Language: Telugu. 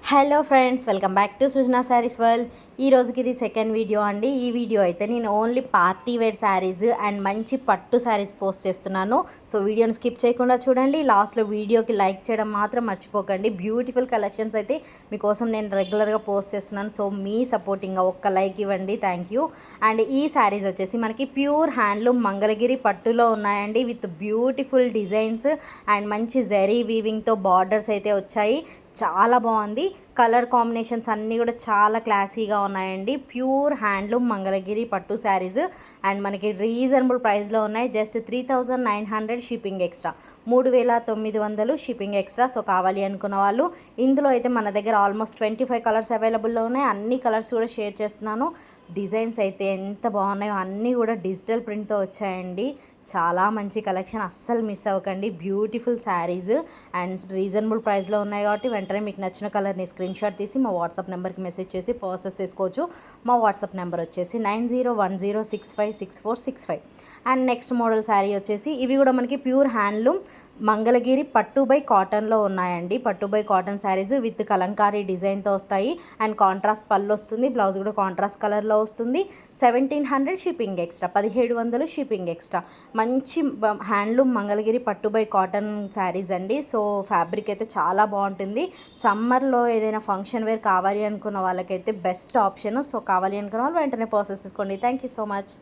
Hello friends, welcome back to Srujana saris world. ఈ రోజుకి ఇది సెకండ్ వీడియో అండి. ఈ వీడియో అయితే నేను only party wear sarees and మంచి పట్టు శారీస్ పోస్ట్ చేస్తున్నాను. సో వీడియోని స్కిప్ చేయకుండా చూడండి. లాస్ట్లో వీడియోకి లైక్ చేయడం మాత్రం మర్చిపోకండి. బ్యూటిఫుల్ కలెక్షన్స్ అయితే మీకోసం నేను రెగ్యులర్గా పోస్ట్ చేస్తున్నాను. సో మీ సపోర్టింగ్గా ఒక్క లైక్ ఇవ్వండి, థ్యాంక్ యూ. అండ్ ఈ శారీస్ వచ్చేసి మనకి ప్యూర్ హ్యాండ్లూమ్ మంగళగిరి పట్టులో ఉన్నాయండి, విత్ బ్యూటిఫుల్ డిజైన్స్ అండ్ మంచి జరీ వీవింగ్తో బార్డర్స్ అయితే వచ్చాయి. చాలా బాగుంది. కలర్ కాంబినేషన్స్ అన్నీ కూడా చాలా క్లాసీగా ఉన్నాయండి. ప్యూర్ హ్యాండ్లూమ్ మంగళగిరి పట్టు శారీస్ అండ్ మనకి రీజనబుల్ ప్రైస్లో ఉన్నాయి. Just 3900 shipping extra, 3900 shipping extra. So కావాలి అనుకున్న వాళ్ళు ఇందులో అయితే మన దగ్గర ఆల్మోస్ట్ 25 కలర్స్ అవైలబుల్లో ఉన్నాయి. అన్ని కలర్స్ కూడా షేర్ చేస్తున్నాను. డిజైన్స్ అయితే ఎంత బాగున్నాయో, అన్నీ కూడా డిజిటల్ ప్రింట్తో వచ్చాయండి. చాలా మంచి కలెక్షన్, అస్సలు మిస్ అవ్వకండి. బ్యూటిఫుల్ శారీస్ అండ్ రీజనబుల్ ప్రైస్లో ఉన్నాయి కాబట్టి వెంటనే మీకు నచ్చిన కలర్ని స్క్రీన్ షాట్ తీసి మా వాట్సాప్ నెంబర్కి మెసేజ్ చేసి పర్చేస్ చేసుకోవచ్చు. మా వాట్సాప్ నెంబర్ వచ్చేసి 9010656465. అండ్ నెక్స్ట్ మోడల్ శారీ వచ్చేసి ఇవి కూడా మనకి ప్యూర్ హ్యాండ్లూమ్ మంగళగిరి పట్టు బై కాటన్లో ఉన్నాయండి. పట్టు by cotton saris with Kalamkari డిజైన్తో వస్తాయి అండ్ కాంట్రాస్ట్ పళ్ళు వస్తుంది. బ్లౌజ్ కూడా కాంట్రాస్ట్ కలర్లో వస్తుంది. 1700 షిప్పింగ్ ఎక్స్ట్రా, 1700 షిప్పింగ్ ఎక్స్ట్రా. మంచి హ్యాండ్లూమ్ మంగళగిరి పట్టు బై కాటన్ శారీస్ అండి. సో ఫ్యాబ్రిక్ అయితే చాలా బాగుంటుంది. సమ్మర్లో ఏదైనా ఫంక్షన్ వేర్ కావాలి అనుకున్న వాళ్ళకైతే బెస్ట్ ఆప్షన్. సో కావాలి అనుకున్న వాళ్ళు వెంటనే పర్చేస్ చేసుకోండి. Thank you so much.